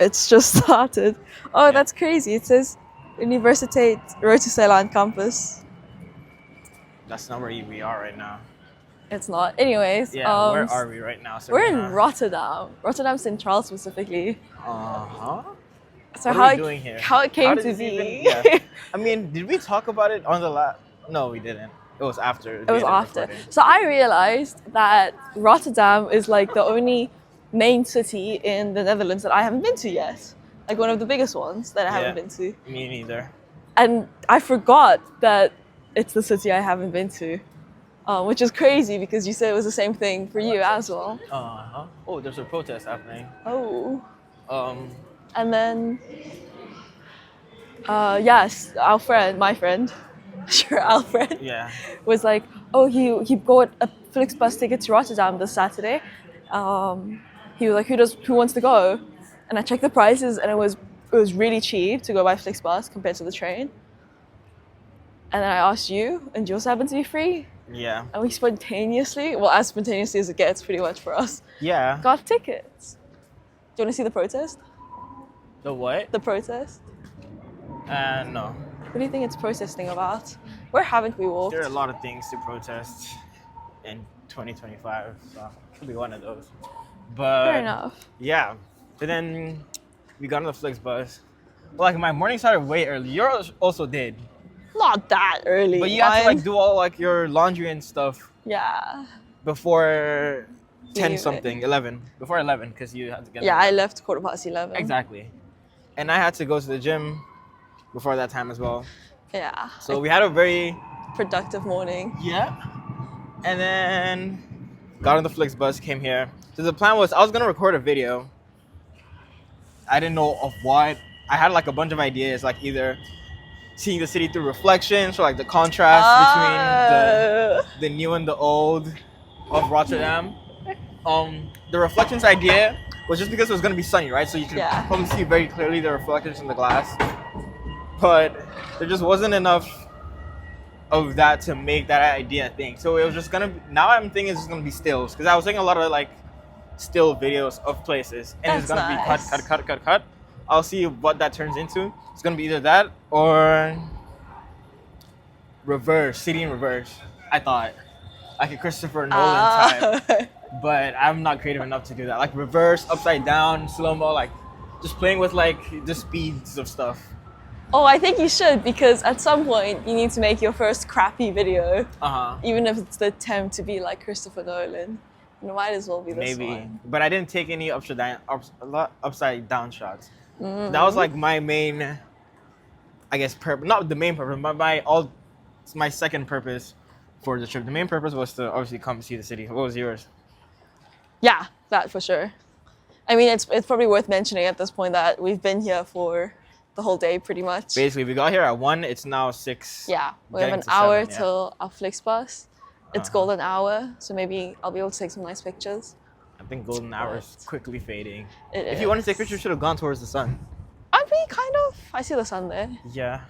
It's just started. Oh, Yeah. that's crazy. It says Universiteit Rotterdam campus. That's not where we are right now. It's not. Anyways, Yeah, where are we right now? we're in Serena? Rotterdam. Rotterdam Central specifically. Uh-huh. So What how are we it, doing here? how it came did to this be. even- yeah. I mean, did we talk about it on the last? No, we didn't. It was after. It was after. So I realized that Rotterdam is like the only main city in the Netherlands that I haven't been to yet. Like one of the biggest ones that I haven't been to. Me neither. And I forgot that it's the city I haven't been to, which is crazy because you said it was the same thing for you as well. Uh-huh. Oh, there's a protest happening. Oh. Um, And then, yes, my friend, sure, Alfred, yeah. was like, oh, he bought a Flixbus ticket to Rotterdam this Saturday. He was like, who wants to go? And I checked the prices, and it was really cheap to go by Flixbus compared to the train. And then I asked you, and you also happened to be free. Yeah. And we spontaneously, well, as spontaneously as it gets pretty much for us, Yeah. got tickets. Do you want to see the protest? The what? The protest? No. What do you think it's protesting about? Where haven't we walked? There are a lot of things to protest in 2025, so it could be one of those. But Fair enough. yeah. But then we got on the Flixbus. Well, like my morning started way early. Yours also did. Not that early. But you had to like do all like your laundry and stuff Yeah. before 10 Leave something, 11. Before 11 because you had to get Yeah, I left 11:15. Exactly. And I had to go to the gym before that time as well. Yeah. So we had a very productive morning. Yeah. And then got on the Flixbus, came here. So the plan was I was gonna record a video. I didn't know of what. I had like a bunch of ideas, like either seeing the city through reflections, or like the contrast between the new and the old of Rotterdam. The reflections idea was just because it was gonna be sunny, right? So you could probably see very clearly the reflections in the glass. But there just wasn't enough of that to make that idea a thing. So it was just gonna be, now I'm thinking it's just gonna be stills, because I was taking a lot of like still videos of places, and it's gonna be cut. I'll see what that turns into. It's gonna be either that or reverse, city in reverse. I thought like a Christopher Nolan type, but I'm not creative enough to do that. Like reverse, upside down, slow mo, like just playing with like the speeds of stuff. Oh, I think you should, because at some point you need to make your first crappy video. Even if it's the attempt to be like Christopher Nolan. It might as well be this one. But I didn't take any upside down shots. That was like my main, I guess, not the main purpose, but my second purpose for the trip. The main purpose was to obviously come see the city. What was yours? Yeah, that for sure. I mean, it's probably worth mentioning at this point that we've been here for the whole day pretty much. Basically, we got here at 1, it's now 6. Yeah, we have an hour till our Flixbus. It's golden hour, so maybe I'll be able to take some nice pictures. I think golden hour is quickly fading. If you want to take pictures, you should have gone towards the sun. I mean, kind of. I see the sun there. Yeah.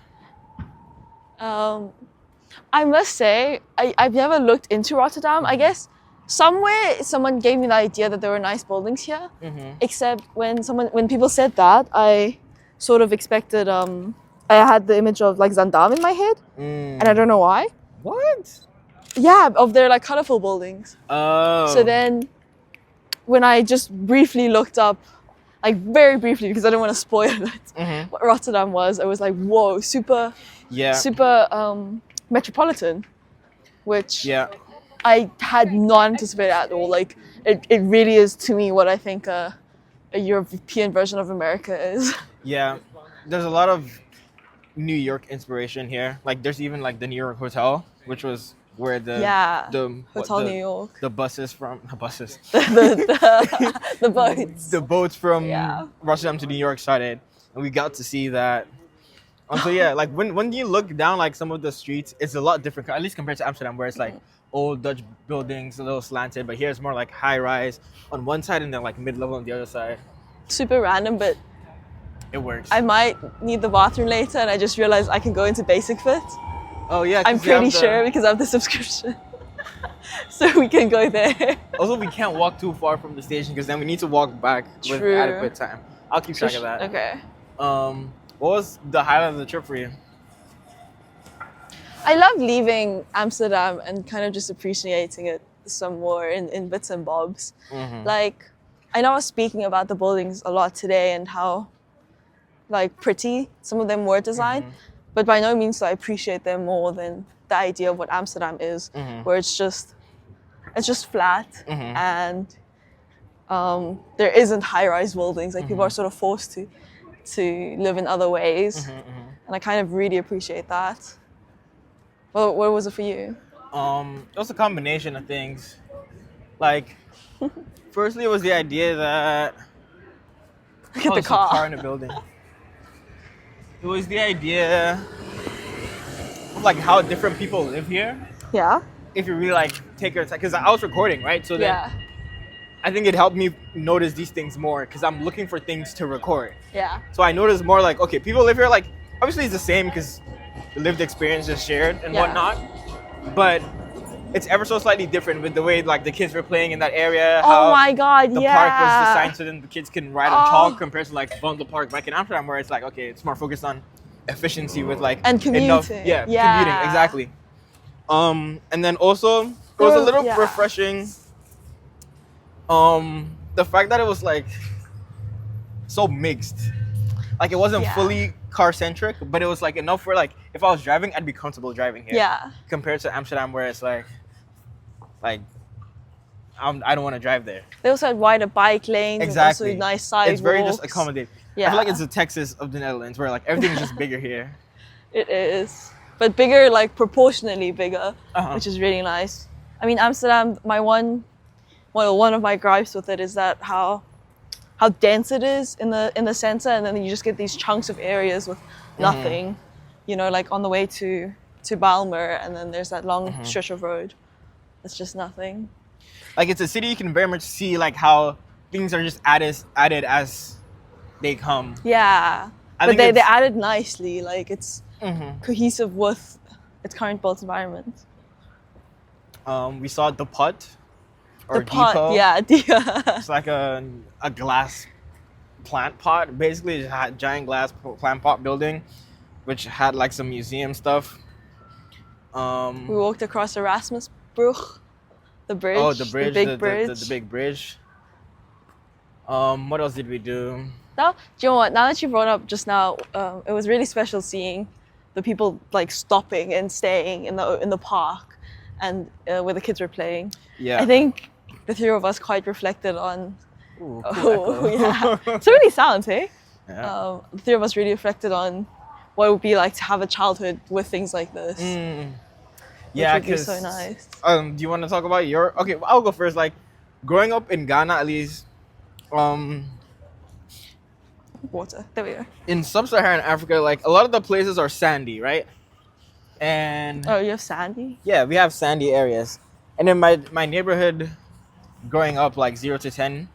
I must say, I've never looked into Rotterdam. I guess somewhere someone gave me the idea that there were nice buildings here. Except when people said that, I sort of expected, I had the image of like Zandam in my head. And I don't know why. What? Yeah, of their like colorful buildings. Oh. So then when I just briefly looked up, like very briefly because I didn't want to spoil it, what Rotterdam was, I was like, whoa, super metropolitan, which I had not anticipated at all. Like it really is to me what I think a European version of America is. Yeah, there's a lot of New York inspiration here. Like there's even like the New York Hotel, which was where the New York, the buses from the buses, the boats from Rotterdam to New York started, and we got to see that. So yeah, like when you look down like some of the streets, it's a lot different, at least compared to Amsterdam, where it's like old Dutch buildings, a little slanted, but here it's more like high rise on one side and then like mid level on the other side. Super random, but it works. I might need the bathroom later, and I just realized I can go into Basic Fit. Oh yeah, I'm pretty sure because I have the subscription. So we can go there. Also, we can't walk too far from the station because then we need to walk back with adequate time. I'll keep track of that. Okay. What was the highlight of the trip for you? I love leaving Amsterdam and kind of just appreciating it some more in bits and bobs. Like, I know I was speaking about the buildings a lot today and how, like, pretty some of them were designed, but by no means do I appreciate them more than the idea of what Amsterdam is, where it's just flat and there isn't high-rise buildings. Like, people are sort of forced to live in other ways, and I kind of really appreciate that. Well, what was it for you? It was a combination of things. Like, firstly, it was the idea that Look at the there's a car. car in the building. It was the idea of like how different people live here. Yeah. If you really like take your time, because I was recording, right? So then Yeah. I think it helped me notice these things more because I'm looking for things to record. Yeah. So I noticed more like, okay, people live here, like, obviously it's the same because the lived experience is shared and whatnot, but it's ever so slightly different with the way like the kids were playing in that area. Oh my God, the park was designed so then the kids can ride on chalk compared to like Bundle Park back in Amsterdam where it's like, okay, it's more focused on efficiency with like and commuting. Commuting, exactly. And then also it was a little refreshing. The fact that it was like so mixed. Like it wasn't fully car centric, but it was like enough where like if I was driving, I'd be comfortable driving here. Yeah. Compared to Amsterdam, where it's like I don't want to drive there. They also had wider bike lanes. Exactly. And also nice sidewalks. It's very just accommodating. Yeah. I feel like it's the Texas of the Netherlands, where like everything's just bigger here. It is, but bigger, like proportionally bigger, which is really nice. I mean, Amsterdam. One of my gripes with it is that how dense it is in the center, and then you just get these chunks of areas with nothing. You know, like on the way to Bijlmer, and then there's that long stretch of road. It's just nothing. Like it's a city you can very much see like how things are just added as they come. Yeah, but they added nicely. Like it's cohesive with its current built environment. We saw the pot. Or the pot, depot. yeah. It's like a glass plant pot. Basically, it's a giant glass plant pot building, which had like some museum stuff. We walked across Erasmusbrug, the bridge. Oh, the bridge, the big bridge. The big bridge. What else did we do? Now, do you know what? Now that you brought up just now, it was really special seeing the people like stopping and staying in the park, and where the kids were playing. Yeah. I think the three of us quite reflected on. Ooh, cool Yeah. So many sounds, hey? Yeah. The three of us really reflected on what it would be like to have a childhood with things like this. Yeah, which would be so nice. Do you want to talk about your? Okay, I'll go first. Like, growing up in Ghana, at least, Water. There we go. in sub-Saharan Africa, like a lot of the places are sandy, right? And Oh, you have sandy? yeah, we have sandy areas. And in my neighborhood, growing up, like 0 to 10,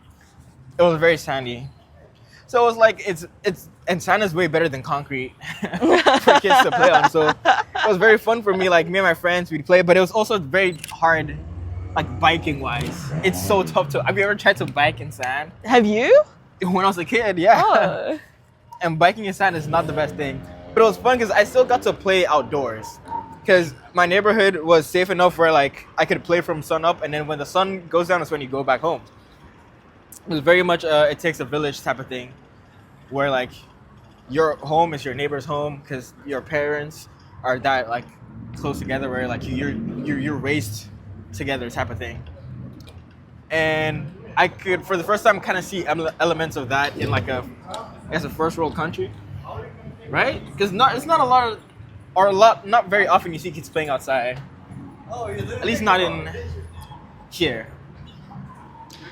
it was very sandy. So it was like and sand is way better than concrete for kids to play on. So it was very fun for me. Like me and my friends, we'd play, but it was also very hard, like biking wise. It's so tough to. Have you ever tried to bike in sand? Have you? When I was a kid, yeah. Oh. And biking in sand is not the best thing. But it was fun because I still got to play outdoors. Because my neighborhood was safe enough where like I could play from sun up, and then when the sun goes down is when you go back home. It was very much it takes a village type of thing, where like your home is your neighbor's home because your parents are that like close together, where like you're raised together type of thing. And I could for the first time kind of see elements of that in like a first world country, right? Because not very often you see kids playing outside. At least not in here.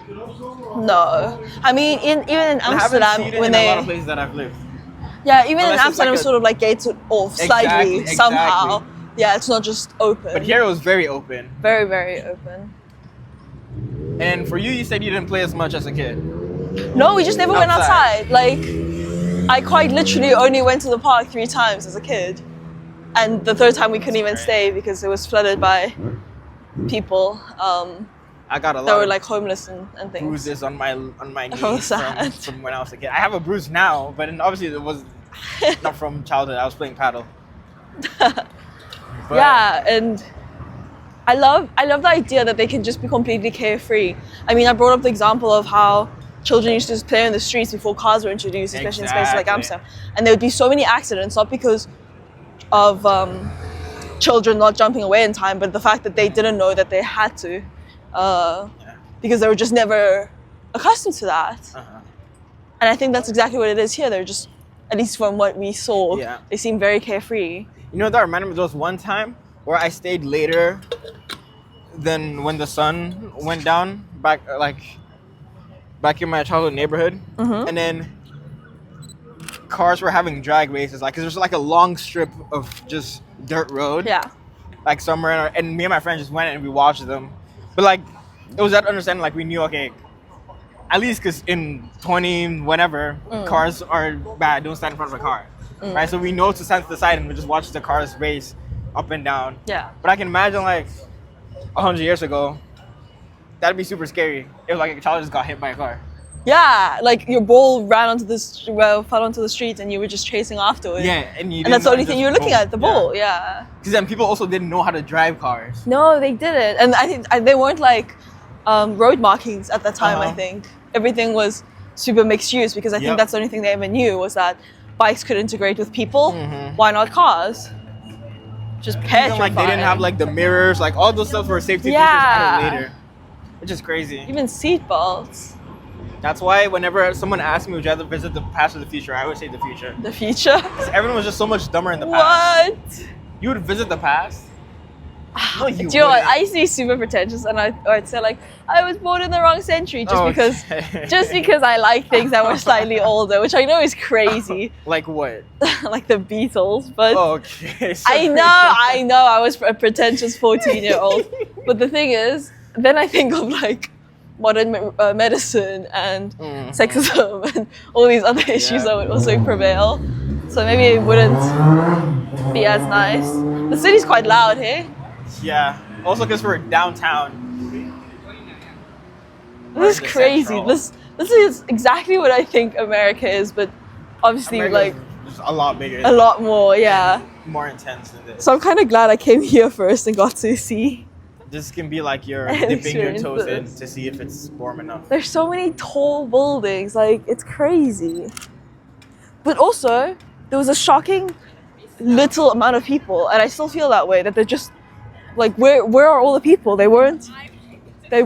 No, I mean even in I haven't Amsterdam seen it when in they a lot of places that I've lived. even Unless in it's Amsterdam like it's sort of like gated off slightly Exactly. somehow. Yeah, it's not just open. But here it was very open. very very open. And for you, you said you didn't play as much as a kid. No, we just never went Outside. outside. Like I quite literally only went to the park 3 times as a kid, and the third time we couldn't even stay because it was flooded by people. I got a that lot were of like homeless and things. bruises on my So knees sad. from when I was a kid. I have a bruise now, but obviously it was not from childhood. I was playing paddle. But Yeah, and I love the idea that they can just be completely carefree. I mean, I brought up the example of how children used to just play in the streets before cars were introduced, especially in spaces like Exactly. Amsterdam. And there would be so many accidents, not because of children not jumping away in time, but the fact that they didn't know that they had to, because they were just never accustomed to that. And I think that's exactly what it is here. They're just, at least from what we saw, they seem very carefree. You know, that reminded me, there was one time where I stayed later than when the sun went down back in my childhood neighborhood, and then cars were having drag races, like, 'cause there's like a long strip of just dirt road, like somewhere, and me and my friends just went and we watched them. But like, it was that understanding, like we knew, okay, at least because in 20 whenever cars are bad, don't stand in front of a car, right? So we know to stand to the side and we just watch the cars race up and down. But I can imagine like 100 years ago, that'd be super scary if like a child just got hit by a car. Yeah, like your ball fell onto the street and you were just chasing afterwards. Yeah, and that's the only thing you were looking at, the ball. Yeah. Because then people also didn't know how to drive cars. No, they didn't, and I think they weren't like road markings at that time. I think everything was super mixed use, because I think that's the only thing they ever knew was that bikes could integrate with people. Why not cars? Just petrifying. Even like they didn't have like the mirrors, like all those stuff were safety features added later, which is crazy. Even seat belts. That's why whenever someone asks me, would you rather visit the past or the future, I always say the future. The future? Because everyone was just so much dumber in the past. What? You would visit the past? No, you Do you know what? I used to be super pretentious, and I'd say like, I was born in the wrong century just because I like things that were slightly older, which I know is crazy. Like what? Like the Beatles, but okay. I know I was a pretentious 14-year-old. But the thing is, then I think of like modern medicine and sexism and all these other issues that would also prevail. So maybe it wouldn't be as nice. The city's quite loud here. Yeah. Also because we're downtown. This is crazy. This is exactly what I think America is, but obviously like just a lot bigger. A lot more, yeah. More intense than this. So I'm kind of glad I came here first and got to see. This can be like you're dipping your toes in to see if it's warm enough. There's so many tall buildings, like it's crazy. But also, there was a shocking little amount of people, and I still feel that way, that they're just like, where are all the people? They weren't in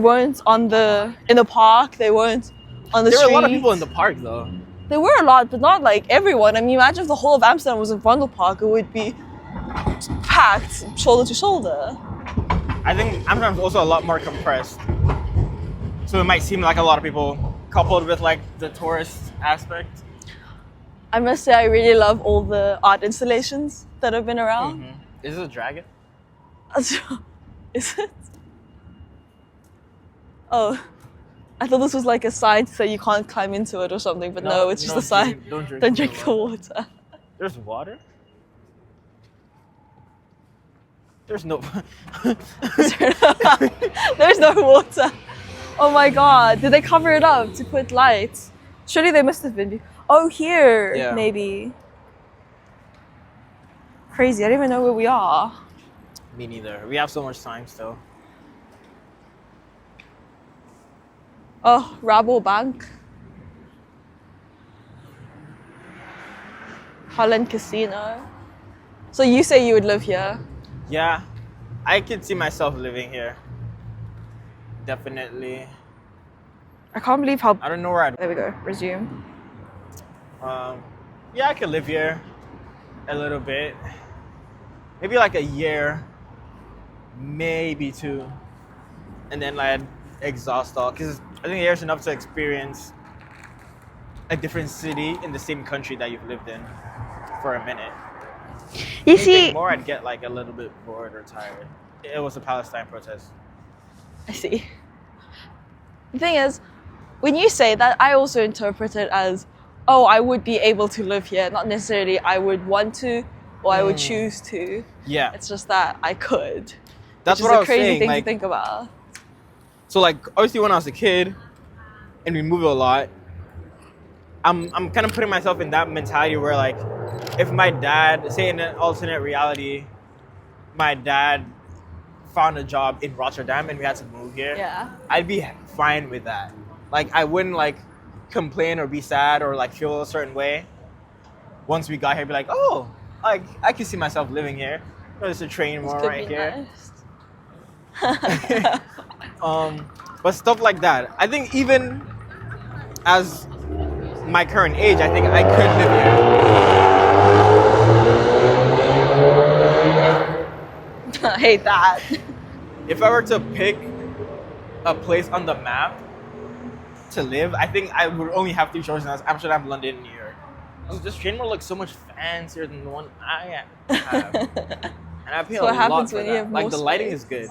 the park, they weren't on the street. There were a lot of people in the park though. There were a lot, but not like everyone. I mean, imagine if the whole of Amsterdam was in Vondelpark, it would be packed shoulder to shoulder. I think Amsterdam's also a lot more compressed. So it might seem like a lot of people, coupled with like the tourist aspect. I must say I really love all the art installations that have been around. Is it a dragon? Is it? Oh, I thought this was like a sign to say you can't climb into it or something, but no, it's just a sign. Don't drink the water. There's water? There's no... There's no water. Oh my god, did they cover it up to put lights? Surely they must have been. Oh, here, maybe. Crazy, I don't even know where we are. Me neither. We have so much time still. Oh, Rabobank. Holland Casino. So you say you would live here? Yeah, I could see myself living here. Definitely. I can't believe how... I don't know where I'd... There we go, resume. Yeah, I could live here a little bit. Maybe like a year, maybe 2. And then like I'd exhaust all. Because I think a year is enough to experience a different city in the same country that you've lived in for a minute. You see... more, I'd get like a little bit bored or tired. It was a Palestine protest. I see. The thing is, when you say that, I also interpret it as, oh, I would be able to live here. Not necessarily I would want to or I would choose to. Yeah. It's just that I could. That's what I was saying. Which is a crazy thing to think about. So like obviously when I was a kid and we moved a lot, I'm kind of putting myself in that mentality where like if my dad, say in an alternate reality, my dad found a job in Rotterdam and we had to move here, I'd be fine with that. Like I wouldn't like complain or be sad or like feel a certain way. Once we got here, be like, oh, like I can see myself living here. There's a train more right here. Nice. But stuff like that. I think even as my current age, I think I could live here. I hate that. If I were to pick a place on the map to live, I think I would only have 3 choices: Amsterdam, London, and New York. This train will look so much fancier than the one I have. And I pay a lot for that. Like the lighting is good.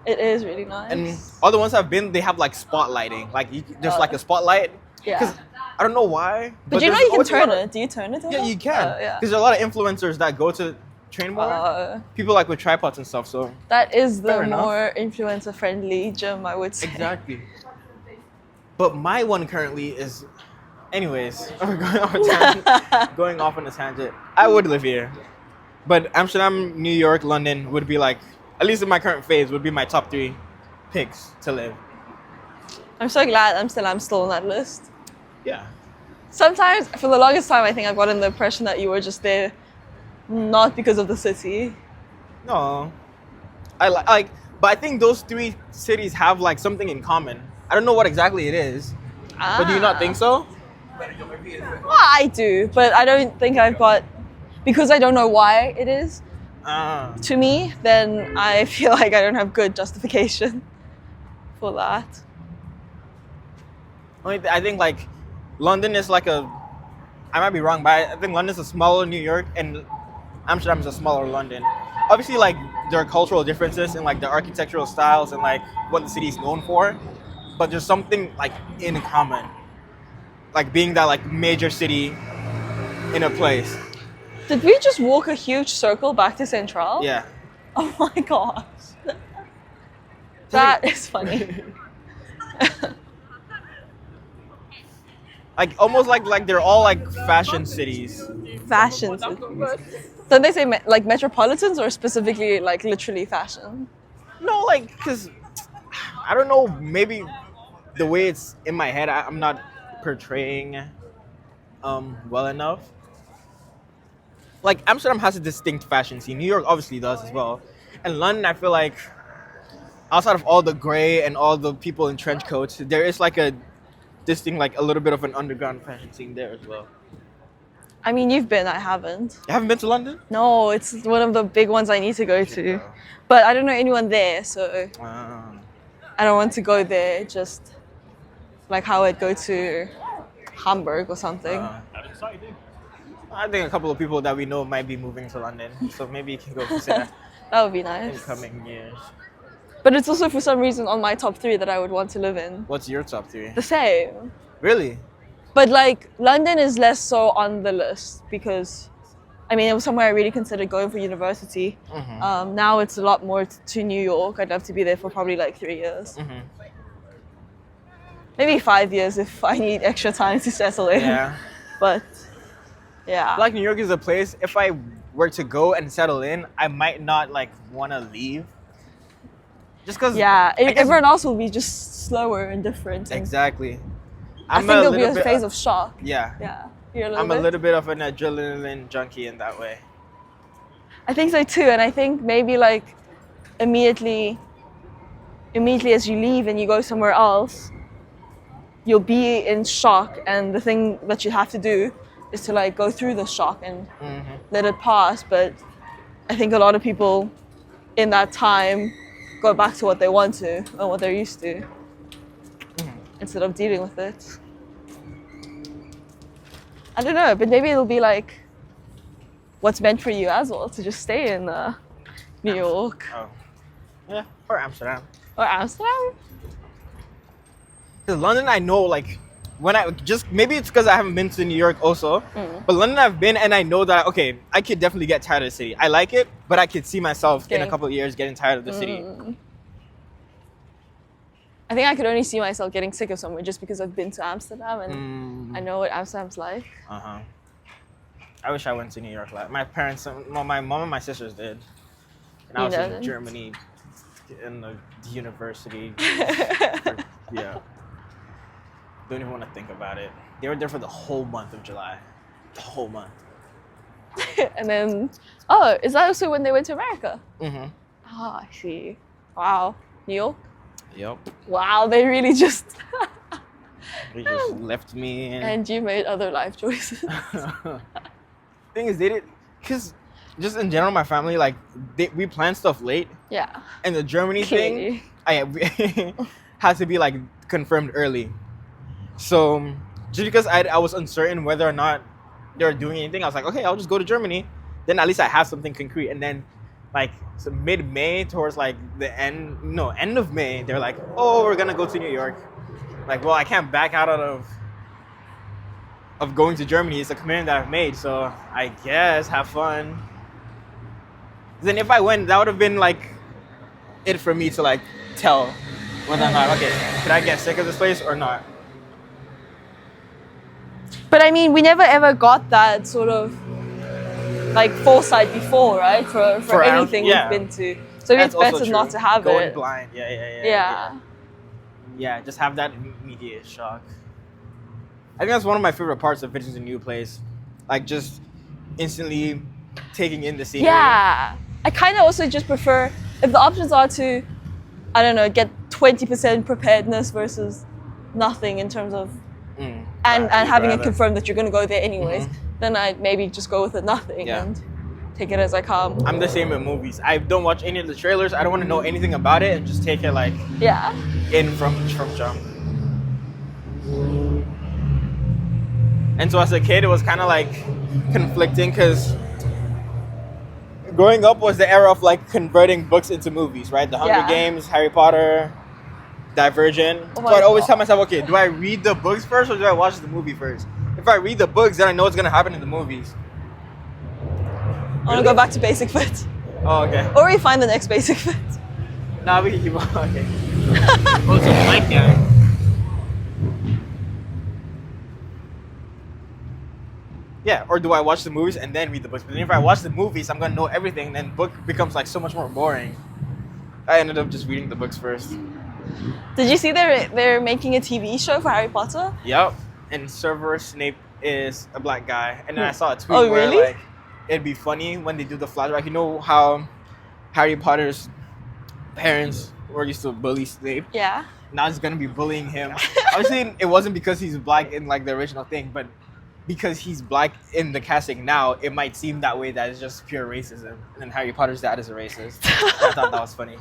It is really nice. And all the ones I've been, they have like spotlighting. Like there's like a spotlight. Yeah. I don't know why. But you know you can turn it. Do you turn it? Yeah, you can. Because there are a lot of influencers that go to train more. People like with tripods and stuff. So that is the more influencer-friendly gym, I would say. Exactly. But my one currently is, anyways, going off on a tangent. I would live here, but Amsterdam, New York, London would be like, at least in my current phase, would be my top 3 picks to live. I'm so glad I'm still on that list. Yeah. Sometimes, for the longest time, I think I've gotten the impression that you were just there, not because of the city. No, I like, but I think those 3 cities have like something in common. I don't know what exactly it is, but do you not think so? Well, I do, but I don't think I've got, because I don't know why it is. To me, then I feel like I don't have good justification for that. I think like London is like I might be wrong, but I think London is a smaller New York and Amsterdam is a smaller London. Obviously, like there are cultural differences in like the architectural styles and like what the city is known for, but there's something like in common, like being that like major city in a place. Did we just walk a huge circle back to Central? Yeah. Oh my gosh. That is funny. Like almost like they're all like fashion cities. Fashion cities. Don't they say like metropolitans or specifically like literally fashion? No, like because I don't know. Maybe the way it's in my head, I'm not portraying well enough. Like Amsterdam has a distinct fashion scene. New York obviously does as well, and London, I feel like outside of all the gray and all the people in trench coats, there is like a distinct, like a little bit of an underground fashion scene there as well. I mean, you've been, I haven't. You haven't been to London? No, it's one of the big ones I need to go to. But I don't know anyone there, so I don't want to go there just like how I'd go to Hamburg or something. I think a couple of people that we know might be moving to London, so maybe you can go visit that. That would be nice. In coming years. But it's also for some reason on my top 3 that I would want to live in. What's your top 3? The same. Really? But like London is less so on the list because, I mean, it was somewhere I really considered going for university. Mm-hmm. Now it's a lot more to New York. I'd love to be there for probably like 3 years. Mm-hmm. Maybe 5 years if I need extra time to settle in. Yeah. But yeah. Like New York is a place, if I were to go and settle in, I might not like want to leave. Just because. Yeah, everyone else will be just slower and different. Exactly. I think there'll be a phase of shock. Yeah. Yeah. I'm a little bit of an adrenaline junkie in that way. I think so too, and I think maybe like immediately as you leave and you go somewhere else, you'll be in shock, and the thing that you have to do is to like go through the shock and let it pass. But I think a lot of people in that time go back to what they want to and what they're used to instead of dealing with it. I don't know, but maybe it'll be like what's meant for you as well, to just stay in New York. Oh. Yeah, or Amsterdam. Or Amsterdam? Because London, I know, like, when I just, maybe it's because I haven't been to New York also, but London I've been, and I know that, okay, I could definitely get tired of the city. I like it, but I could see myself in a couple of years getting tired of the city. I think I could only see myself getting sick of somewhere just because I've been to Amsterdam and I know what Amsterdam's like. I wish I went to New York. My parents, well, my mom and my sisters did. And I was in Germany in the university. Yeah. Don't even want to think about it. They were there for the whole month of July. The whole month. And then, is that also when they went to America? I see. Wow. New York? Yep. Wow, they really just... They just left me. And you made other life choices. Thing is, they did... Because just in general, my family, like, we planned stuff late. Yeah. And the Germany thing had to be, like, confirmed early. So, just because I was uncertain whether or not they were doing anything, I was like, okay, I'll just go to Germany. Then at least I have something concrete. And then, like, so mid-May towards, like, end of May, they're like, oh, we're going to go to New York. Like, well, I can't back out of going to Germany. It's a commitment that I've made. So, I guess, have fun. Then if I went, that would have been, like, it for me to, like, tell whether or not, okay, could I get sick of this place or not? But I mean, we never ever got that sort of like foresight before, right? For anything we've been to. So it's better not to have Going blind. Yeah. Just have that immediate shock. I think that's one of my favorite parts of visiting a new place. Like just instantly taking in the scenery. Yeah. I kind of also just prefer if the options are to, I don't know, get 20% preparedness versus nothing in terms of and having it confirmed that you're going to go there anyways, then I'd maybe just go with it nothing and take it as I come. I'm the same with movies. I don't watch any of the trailers. I don't want to know anything about it and just take it like in from jump. And so as a kid, it was kind of like conflicting because growing up was the era of like converting books into movies, right? The Hunger Games, Harry Potter, Divergent. So I'd always tell myself, okay, do I read the books first or do I watch the movie first? If I read the books, then I know what's going to happen in the movies. I want to go back to basic fit. Oh, okay. Or we find the next basic fit. Nah, we can keep on. Okay. Oh, so Mike guy. Yeah, or do I watch the movies and then read the books? But then if I watch the movies, I'm going to know everything. Then book becomes like so much more boring. I ended up just reading the books first. Did you see they're making a TV show for Harry Potter? Yep. And Severus Snape is a black guy. And then I saw a tweet where like it'd be funny when they do the flashback. You know how Harry Potter's parents were used to bully Snape? Yeah. Now he's gonna be bullying him. Obviously it wasn't because he's black in like the original thing, but because he's black in the casting now, it might seem that way that it's just pure racism. And then Harry Potter's dad is a racist. I thought that was funny.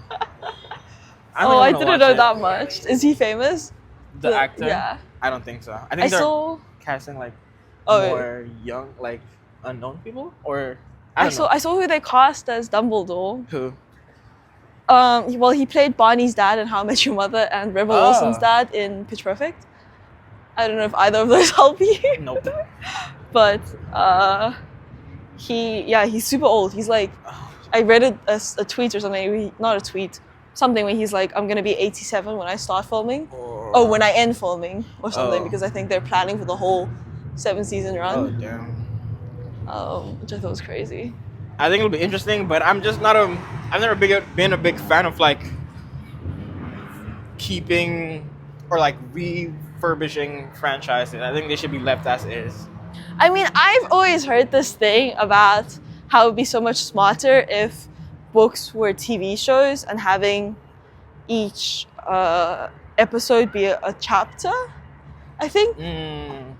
I didn't know that much. Is he famous? The actor? Yeah. I don't think so. I think they're casting like more young, like unknown people. Or I don't know. I saw who they cast as Dumbledore. Who? Well, he played Barney's dad in How I Met Your Mother and Rebel Wilson's dad in Pitch Perfect. I don't know if either of those help you. Nope. But he's super old. He's like, I read a tweet or something. Not a tweet. Something where he's like, I'm going to be 87 when I start filming. When I end filming or something, because I think they're planning for the whole 7-season run. Oh, damn. Which I thought was crazy. I think it'll be interesting, but I'm just not I've never been a big fan of like keeping or like refurbishing franchises. I think they should be left as is. I mean, I've always heard this thing about how it would be so much smarter if books were TV shows and having each episode be a chapter, I think. And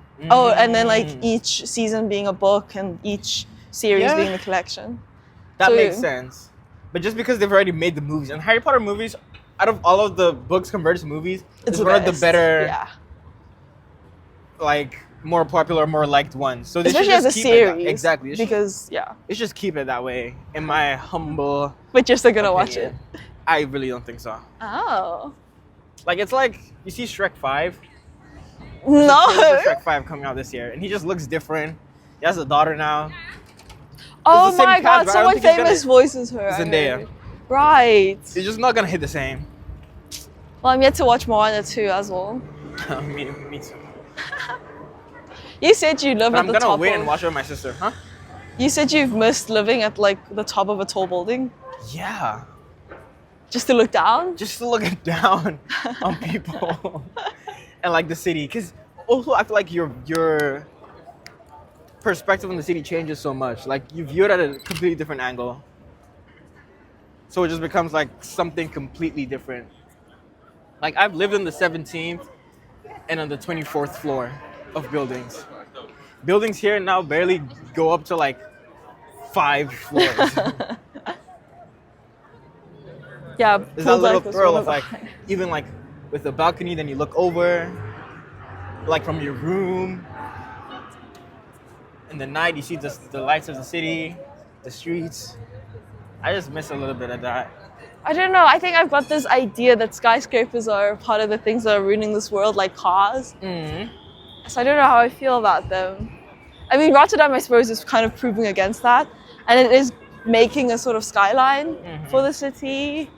then like each season being a book and each series being a collection. That makes sense. But just because they've already made the movies, and Harry Potter movies, out of all of the books converted to movies, it's one of the better, like more popular, more liked ones. So they especially should just as a series, exactly. Because let's just keep it that way. In my humble, but you're still gonna watch it. I really don't think so. Oh, like it's like you see Shrek 5. No, Shrek 5 coming out this year, and he just looks different. He has a daughter now. Oh my god, someone famous voices her. Zendaya. Right. It's just not gonna hit the same. Well, I'm yet to watch Moana 2 as well. me too. You said you live But at I'm the gonna top wait of... and watch it with my sister, huh? You said you've missed living at like the top of a tall building Yeah. just to look down? Just to look down on people and like the city. Because also I feel like your perspective on the city changes so much. Like you view it at a completely different angle. So it just becomes like something completely different. Like I've lived in the 17th and on the 24th floor of buildings. Buildings here now barely go up to like 5 floors. Yeah, There's that little Poolside was thrill one of like, even like with the balcony, then you look over, like from your room. In the night, you see the lights of the city, the streets. I just miss a little bit of that. I don't know. I think I've got this idea that skyscrapers are part of the things that are ruining this world, like cars. Mm-hmm. So I don't know how I feel about them. I mean, Rotterdam, I suppose, is kind of proving against that. And it is making a sort of skyline for the city.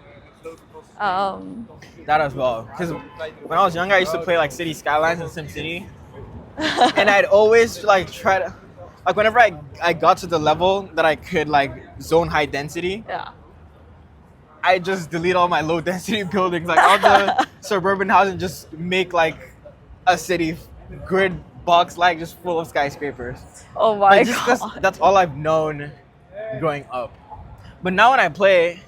That as well. Because when I was younger, I used to play like City Skylines in SimCity. And I'd always like try to, like whenever I got to the level that I could like zone high density, Yeah. I just delete all my low density buildings, like all the suburban housing, just make like a city grid box like just full of skyscrapers. Oh my God. That's all I've known growing up. But now when I play,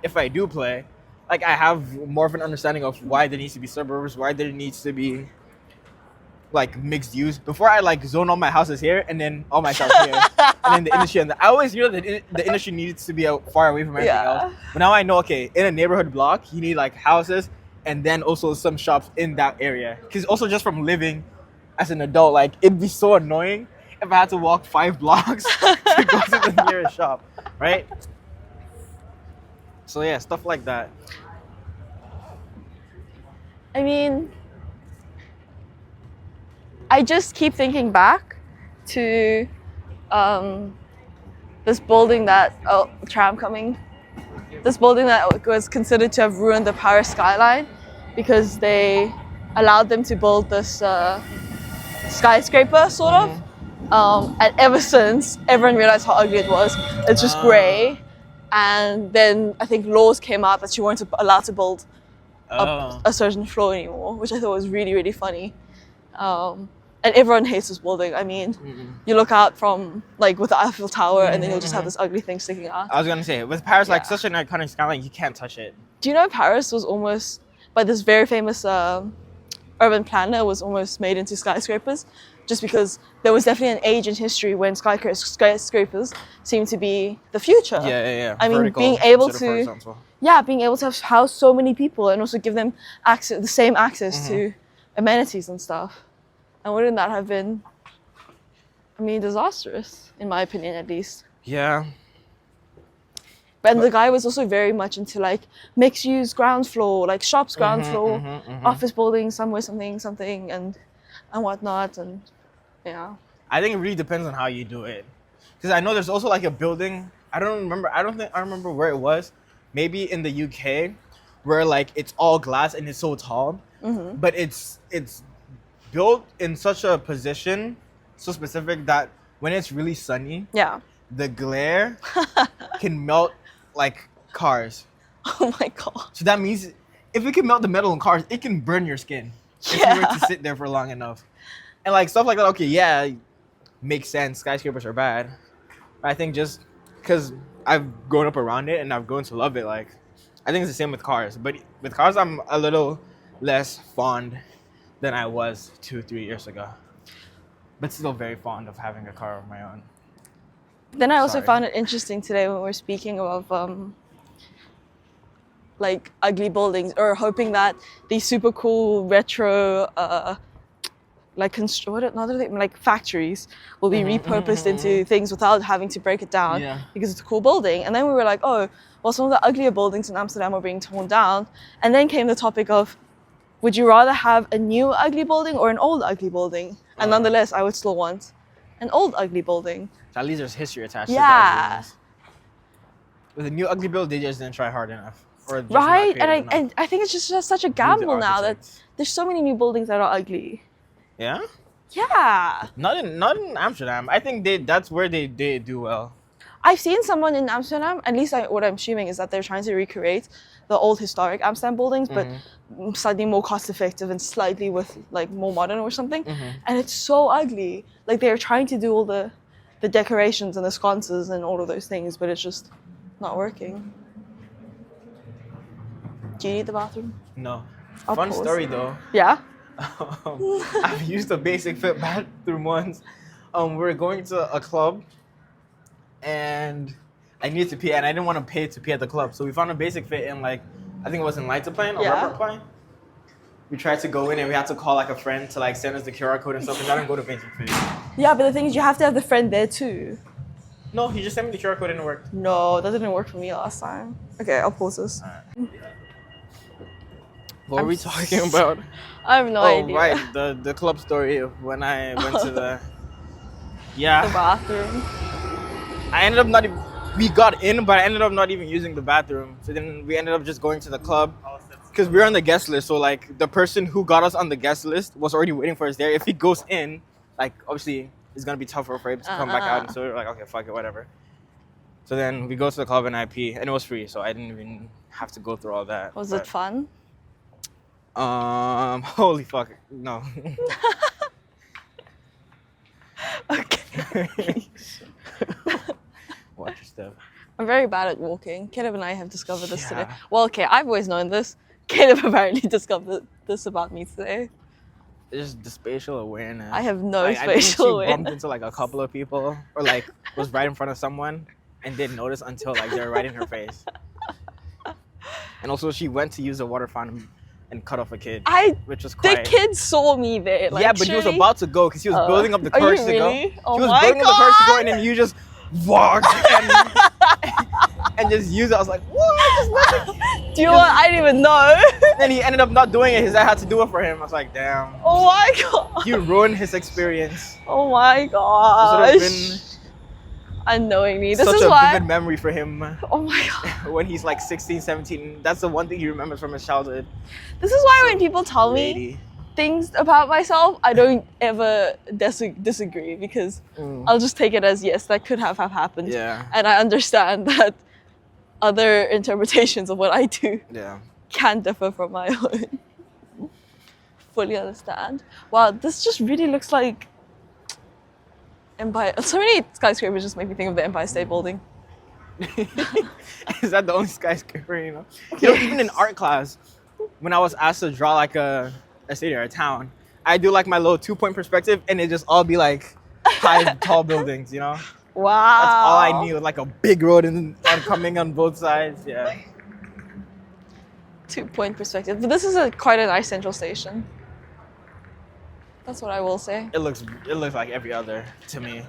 if I do play, like I have more of an understanding of why there needs to be suburbs, why there needs to be like mixed use. Before I like zone all my houses here and then all my shops here, and then the industry. And I always knew that the industry needs to be far away from everything else. But now I know, okay, in a neighborhood block, you need like houses and then also some shops in that area. Because also just from living as an adult, like it'd be so annoying if I had to walk 5 blocks to go to the nearest shop, right? So yeah, stuff like that. I mean, I just keep thinking back to this building that, tram coming. This building that was considered to have ruined the Paris skyline because they allowed them to build this skyscraper, sort of. And ever since, everyone realized how ugly it was. It's just grey. And then I think laws came out that you weren't allowed to build up a certain floor anymore, which I thought was really, really funny. And everyone hates this building. I mean, you look out from like with the Eiffel Tower, and then you'll just have this ugly thing sticking out. I was gonna say, with Paris, like such an iconic skyline, you can't touch it. Do you know Paris was almost, by this very famous urban planner, was almost made into skyscrapers, just because there was definitely an age in history when skyscrapers seemed to be the future. Yeah. I mean, being able to house so many people and also give them access, the same access to amenities and stuff. And wouldn't that have been, I mean, disastrous, in my opinion, at least. Yeah. But the guy was also very much into like mixed use ground floor, like shops ground floor, office buildings, somewhere something and whatnot, and yeah. I think it really depends on how you do it. Because I know there's also like a building, I remember where it was, maybe in the UK, where like it's all glass and it's so tall, but it's built in such a position, so specific that when it's really sunny, the glare can melt like cars. Oh my god. So that means if it can melt the metal in cars, it can burn your skin if you were to sit there for long enough. And like stuff like that, okay, yeah, makes sense. Skyscrapers are bad. But I think just because I've grown up around it and I've grown to love it, like I think it's the same with cars. But with cars, I'm a little less fond than I was 2-3 years ago. But still very fond of having a car of my own. Then I also found it interesting today when we were speaking of like ugly buildings, or hoping that these super cool retro like factories will be repurposed into things without having to break it down because it's a cool building. And then we were like, oh, well, some of the uglier buildings in Amsterdam are being torn down. And then came the topic of, would you rather have a new ugly building or an old ugly building? And nonetheless, I would still want an old ugly building. So at least there's history attached to the ugly ones. With a new ugly build, they just didn't try hard enough. or just not Right, creative enough? and I think it's just such a Who's the gamble now that architects? there's so many new buildings that are ugly. Yeah. Yeah, Not in Amsterdam. I think that's where they do well. I've seen someone in Amsterdam. At least what I'm assuming is that they're trying to recreate the old historic Amsterdam buildings, but slightly more cost effective and slightly with like more modern or something. And it's so ugly. Like they're trying to do all the decorations and the sconces and all of those things, but it's just not working. Do you need the bathroom? No. I'll Fun pause. story though. Yeah. I've used a basic fit bathroom once. We were going to a club, and I needed to pee, and I didn't want to pay to pee at the club, so we found a basic fit in like, I think it was in Leidsplein or Yeah. Rotterdam. We tried to go in, and we had to call like a friend to like send us the QR code and stuff, because I didn't go to basic fit. Yeah, but the thing is, you have to have the friend there too. No, he just sent me the QR code and it worked. No, that didn't work for me last time. Okay, I'll pause this. What were we talking about? I have no idea. Oh, right, the club story of when I went to the... The Yeah, bathroom. I ended up not even... We got in, but I ended up not even using the bathroom. So then we ended up just going to the club. Because we were on the guest list, so like the person who got us on the guest list was already waiting for us there. If he goes in, like obviously it's going to be tougher for him to come back out. And so we were like, okay, fuck it, whatever. So then we go to the club and I pee, and it was free, so I didn't even have to go through all that. Was it fun? Holy fuck, no. Okay. Watch your step. I'm very bad at walking. Caleb and I have discovered this today. Yeah. Well, okay, I've always known this. Caleb apparently discovered this about me today. It's just the spatial awareness. I have no Like, I think spatial she awareness. bumped into like a couple of people, or like was right in front of someone and didn't notice until like they were right in her face. And also she went to use a water fountain and cut off a kid, which was The quiet. kid saw me there. Like, Yeah, but he was surely- about to go because he was building up the Are you courage to really? go. Oh He was my building up the courage to go, God. and then you just walked and just used it. I was like, what? Just let it. Do you know what? I didn't even know. Then he ended up not doing it. His dad had to do it for him. I was like, damn. Oh my god. You ruined his experience. Oh my This would have gosh. been Unknowingly. This such is a why. vivid memory for him Oh my god. when he's like 16, 17. That's the one thing he remembers from his childhood. This is why when people tell me Lady. things about myself, I don't ever disagree because I'll just take it as yes, that could have happened. Yeah. And I understand that other interpretations of what I do Yeah. can differ from my own. Fully understand. Wow, this just really looks like Empire. So many skyscrapers just make me think of the Empire State Building. Is that the only skyscraper, you know? You know, even in art class, when I was asked to draw like a city or a town, I do like my little 2-point perspective and it just all be like high, tall buildings, you know? Wow. That's all I knew, like a big road and coming on both sides, yeah. 2-point perspective. But this is quite a nice central station. That's what I will say. It looks like every other to me.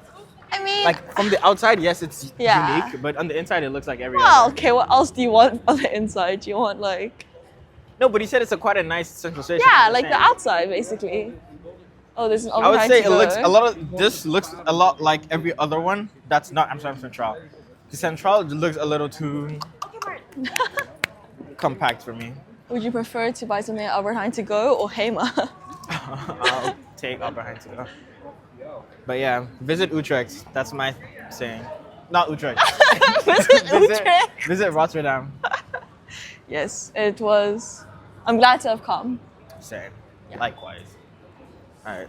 I mean, Like from the outside, yes, it's Yeah. unique, but on the inside, it looks like every well, other. okay, what else do you want on the inside? Do you want like... No, but he said it's quite a nice central station. Yeah, I'm like the saying. outside, basically. Oh, there's an I would overhang say to it looks go. a lot of this looks a lot like every other one that's not Amsterdam Central. The Central looks a little too compact for me. Would you prefer to buy something at Albert Heijn to go or Hema? I'll take Albert Heijn to go. But yeah, visit Utrecht. That's my saying. Not Utrecht. Visit Utrecht. Visit Rotterdam. Yes, it was. I'm glad to have come. Same. Likewise. All right.